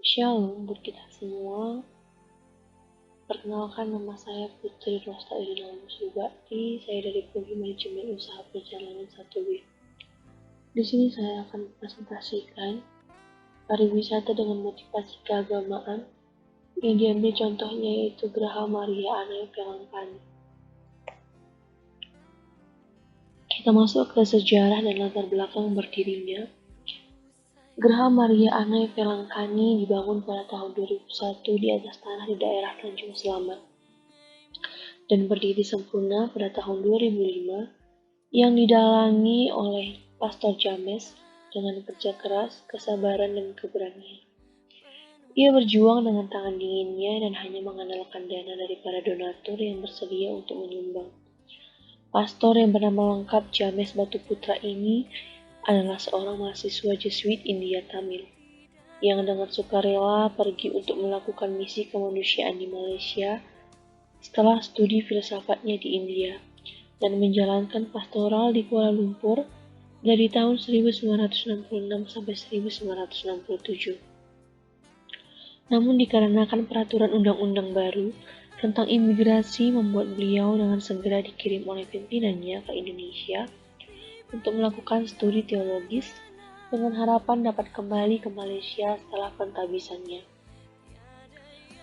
Shalom buat kita semua. Perkenalkan, nama saya Putri Rosta Irina Musubakti. Saya dari Prodi Manajemen Usaha Perjalanan 1B. Di sini saya akan presentasikan pariwisata dengan motivasi keagamaan yang diambil contohnya yaitu Geraha Maria Anai Pelangkani. Kita masuk ke sejarah dan latar belakang berdirinya. Geraha Maria Anai Pelangkani dibangun pada tahun 2001 di atas tanah di daerah Tanjung Selamat dan berdiri sempurna pada tahun 2005 yang didalangi oleh Pastor James dengan kerja keras, kesabaran, dan keberanian. Ia berjuang dengan tangan dinginnya dan hanya mengandalkan dana dari para donatur yang bersedia untuk menyumbang. Pastor yang bernama lengkap James Batu Putra ini adalah seorang mahasiswa Jesuit India Tamil yang dengan sukarela pergi untuk melakukan misi kemanusiaan di Malaysia setelah studi filsafatnya di India dan menjalankan pastoral di Kuala Lumpur dari tahun 1966 sampai 1967. Namun dikarenakan peraturan undang-undang baru tentang imigrasi membuat beliau dengan segera dikirim oleh pimpinannya ke Indonesia untuk melakukan studi teologis dengan harapan dapat kembali ke Malaysia setelah penghabisannya.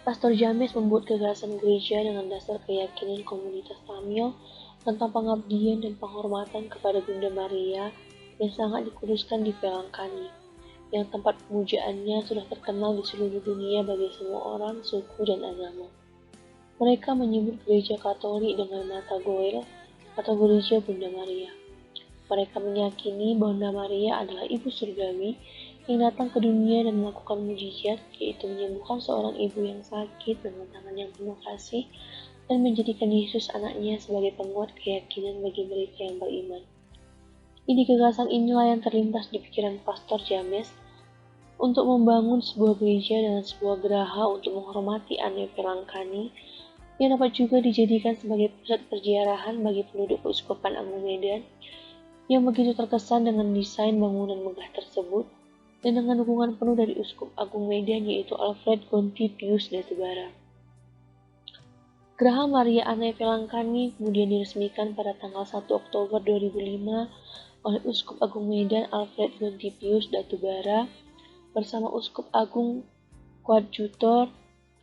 Pastor James membuat gagasan gereja dengan dasar keyakinan komunitas Tamil tentang pengabdian dan penghormatan kepada Bunda Maria yang sangat dikuduskan di Pelangkani, yang tempat pemujaannya sudah terkenal di seluruh dunia bagi semua orang, suku, dan agama. Mereka menyebut gereja Katolik dengan Mata Goel atau gereja Bunda Maria. Mereka meyakini Bunda Maria adalah ibu surgawi yang datang ke dunia dan melakukan mujizat, yaitu menyembuhkan seorang ibu yang sakit dengan tangan yang penuh kasih dan menjadikan Yesus anaknya sebagai penguat keyakinan bagi mereka yang beriman. Ide gagasan inilah yang terlintas di pikiran Pastor James untuk membangun sebuah gereja dengan sebuah geraha untuk menghormati Anai Pelangkani yang dapat juga dijadikan sebagai pusat perziarahan bagi penduduk Keuskupan Agung Medan yang begitu terkesan dengan desain bangunan megah tersebut dan dengan dukungan penuh dari Uskup Agung Medan yaitu Alfred Gonti Pius Datubara. Geraha Maria Anai Pelangkani kemudian diresmikan pada tanggal 1 Oktober 2005 oleh Uskup Agung Medan Alfred Gonti Pius Datubara bersama Uskup Agung Koadjutor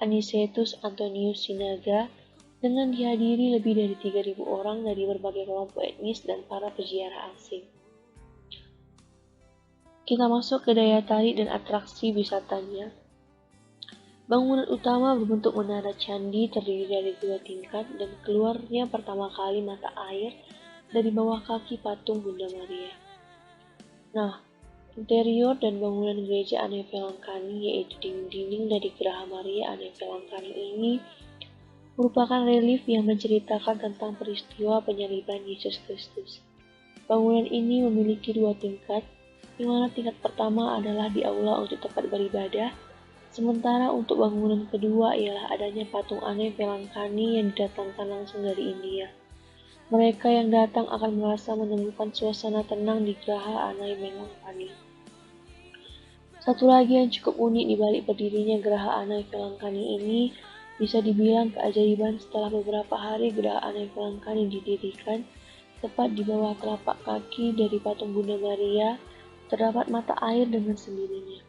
Anicetus Antonius Sinaga dengan dihadiri lebih dari 3.000 orang dari berbagai kelompok etnis dan para peziarah asing. Kita masuk ke daya tarik dan atraksi wisatanya. Bangunan utama berbentuk menara candi terdiri dari 2 tingkat dan keluarnya pertama kali mata air dari bawah kaki patung Bunda Maria. Nah, interior dan bangunan gereja Anai Pelangkani yaitu dinding-dinding dari Geraha Maria Anai Pelangkani ini merupakan relief yang menceritakan tentang peristiwa penyaliban Yesus Kristus. Bangunan ini memiliki 2 tingkat, di mana tingkat pertama adalah di aula untuk tempat beribadah, sementara untuk bangunan kedua ialah adanya patung Anai Pelangkani yang didatangkan langsung dari India. Mereka yang datang akan merasa menemukan suasana tenang di Geraha Anai Pelangkani. Satu lagi yang cukup unik di balik berdirinya Geraha Anai Pelangkani ini bisa dibilang keajaiban. Setelah beberapa hari Geraha Anai Pelangkani didirikan, tepat di bawah telapak kaki dari patung Bunda Maria, terdapat mata air dengan sendirinya.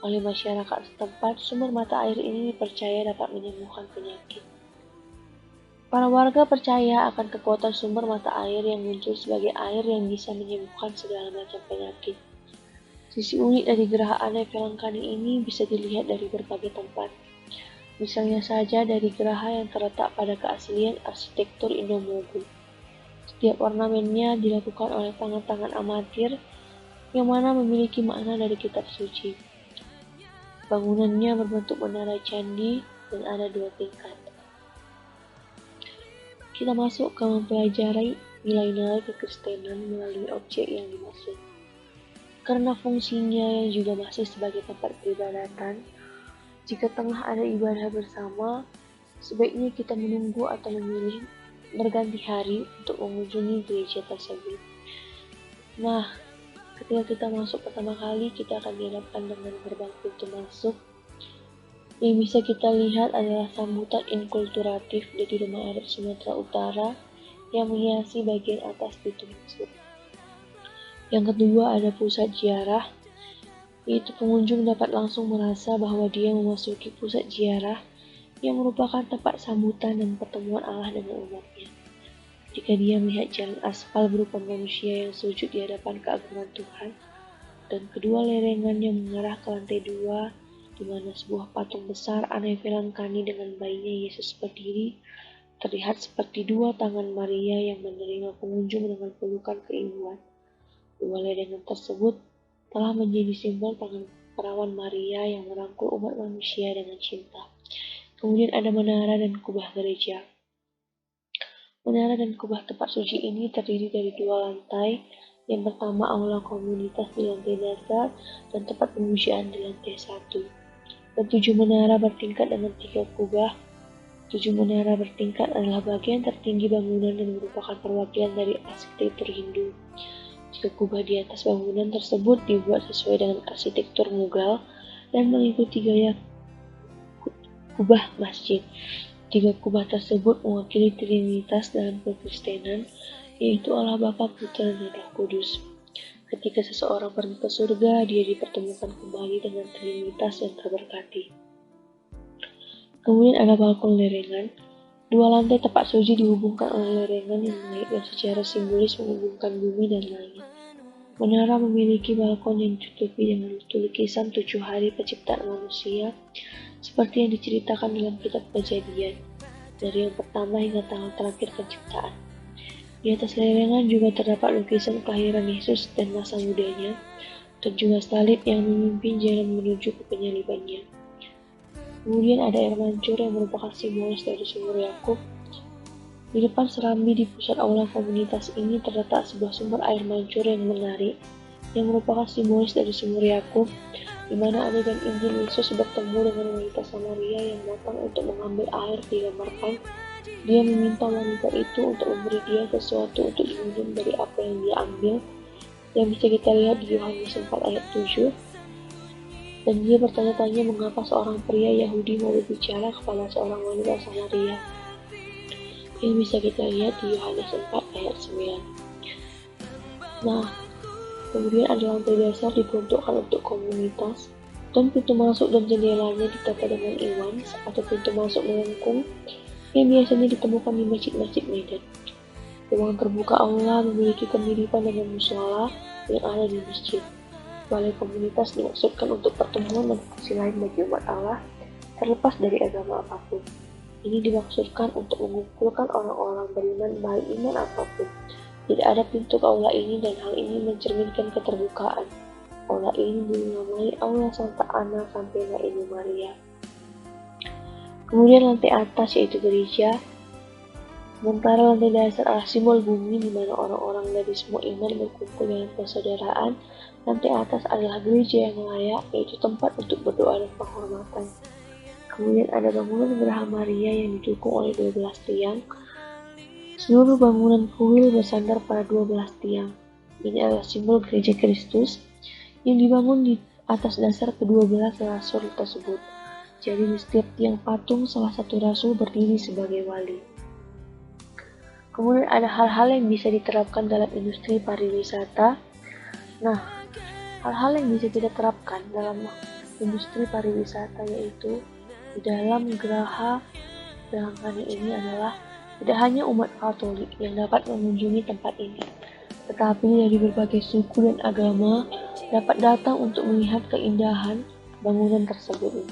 Oleh masyarakat setempat, sumber mata air ini dipercaya dapat menyembuhkan penyakit. Para warga percaya akan kekuatan sumber mata air yang muncul sebagai air yang bisa menyembuhkan segala macam penyakit. Sisi unik dari Geraha Anai Pelangkani ini bisa dilihat dari berbagai tempat. Misalnya saja dari geraha yang terletak pada keaslian arsitektur Indo-Mogul. Setiap ornamennya dilakukan oleh tangan-tangan amatir yang mana memiliki makna dari kitab suci. Bangunannya berbentuk menara candi dan ada 2 tingkat. Kita masuk ke mempelajari nilai-nilai kekristenan melalui objek yang dimaksud. Karena fungsinya yang juga masih sebagai tempat peribadatan, jika tengah ada ibadah bersama, sebaiknya kita menunggu atau memilih berganti hari untuk mengunjungi gereja tersebut. Nah, ketika kita masuk pertama kali, kita akan dihadapkan dengan gerbang pintu masuk Yang bisa kita lihat adalah sambutan inkulturatif dari Rumah Adat Sumatera Utara yang menghiasi bagian atas pintu masuk. Yang kedua ada pusat ziarah, yaitu pengunjung dapat langsung merasa bahwa dia memasuki pusat ziarah yang merupakan tempat sambutan dan pertemuan Allah dengan umatnya. Jika dia melihat jalan aspal berupa manusia yang sujud di hadapan keagungan Tuhan, dan kedua lerengan yang mengarah ke lantai 2, di mana sebuah patung besar Anai Velangkani dengan bayinya Yesus berdiri, terlihat seperti dua tangan Maria yang menerima pengunjung dengan pelukan keibuan. Dua lerengan tersebut telah menjadi simbol tangan perawan Maria yang merangkul umat manusia dengan cinta. Kemudian ada menara dan kubah gereja. Menara dan kubah tempat suci ini terdiri dari 2 lantai. Yang pertama aula komunitas di lantai dasar dan tempat pemujaan di lantai 1. Dan 7 menara bertingkat dengan 3 kubah. 7 menara bertingkat adalah bagian tertinggi bangunan dan merupakan perwakilan dari arsitektur Hindu. Jika kubah di atas bangunan tersebut dibuat sesuai dengan arsitektur Mughal dan mengikuti gaya kubah masjid. 3 kubah tersebut mewakili Trinitas dalam kekristenan, yaitu Allah Bapa, Putra, dan Roh Kudus. Ketika seseorang pergi ke surga, dia dipertemukan kembali dengan Trinitas yang terberkati. Kemudian ada balkon lerengan. 2 lantai tempat suci dihubungkan oleh lerengan yang mengaitkan secara simbolis menghubungkan bumi dan langit. Menara memiliki balkon yang ditutupi dengan lukisan 7 hari penciptaan manusia, seperti yang diceritakan dalam kitab Kejadian, dari yang pertama hingga tanggal terakhir penciptaan. Di atas lerengan juga terdapat lukisan kelahiran Yesus dan masa mudanya, dan juga salib yang memimpin jalan menuju ke penyalibannya. Kemudian ada air mancur yang merupakan simbolis dari sumur Yakub. Di depan serambi di pusat aula komunitas ini terletak sebuah sumber air mancur yang menarik, yang merupakan simbolis dari sumur Yakub, di mana adegan Injil Yesus bertemu dengan wanita Samaria yang datang untuk mengambil air digambarkan. Dia meminta wanita itu untuk memberi dia sesuatu untuk diminum dari apa yang dia ambil, yang bisa kita lihat di Yohanes 4 ayat 7. Dan dia bertanya-tanya mengapa seorang pria Yahudi mau berbicara kepada seorang wanita Samaria, yang bisa kita lihat di Yohanes 4 ayat 9. Nah, kemudian ada lantai dasar diperuntukkan untuk komunitas, dan pintu masuk dan jendelanya ditata dengan iwan atau pintu masuk melengkung, yang biasanya ditemukan di masjid-masjid Medan. Ruang terbuka aula memiliki kemiripan dengan musola yang ada di masjid. Balai komunitas dimaksudkan untuk pertemuan dan fungsi lain bagi umat Allah, terlepas dari agama apapun. Ini dimaksudkan untuk mengumpulkan orang-orang beriman baik iman apapun. Tidak ada pintu ke aula ini dan hal ini mencerminkan keterbukaan. Aula ini dinamai Aula Santa Ana Sampena Ibu Maria. Kemudian lantai atas yaitu gereja. Sementara lantai dasar adalah simbol bumi di mana orang-orang dari semua iman berkumpul dalam persaudaraan. Lantai atas adalah gereja yang layak, yaitu tempat untuk berdoa dan penghormatan. Kemudian ada bangunan Geraha Maria yang didukung oleh 12 tiang. Seluruh bangunan kuil bersandar pada 12 tiang. Ini adalah simbol gereja Kristus yang dibangun di atas dasar ke-12 rasul tersebut. Jadi di setiap tiang patung salah satu rasul berdiri sebagai wali. Kemudian ada hal-hal yang bisa diterapkan dalam industri pariwisata. Nah, hal-hal yang bisa kita terapkan dalam industri pariwisata yaitu di dalam Geraha Velangkani ini adalah tidak hanya umat Katolik yang dapat mengunjungi tempat ini, tetapi dari berbagai suku dan agama dapat datang untuk melihat keindahan bangunan tersebut.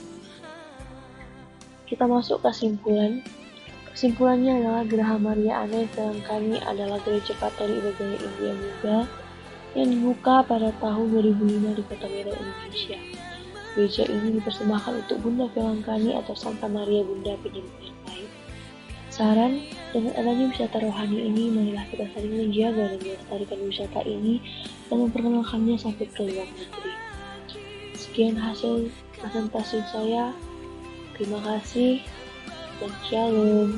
Kita masuk ke kesimpulan. Kesimpulannya adalah Geraha Maria Anai Velangkani adalah gereja Katolik bergaya India Muda yang dibuka pada tahun 2005 di Kota Medan, Indonesia. Gereja ini dipersembahkan untuk Bunda Velangkani atau Santa Maria Bunda Penyembuh yang baik. Saran, dengan adanya wisata rohani ini, marilah kita saling menjaga dan melestarikan wisata ini dan memperkenalkannya sampai ke luar negeri. Sekian hasil presentasi saya. Terima kasih dan shalom.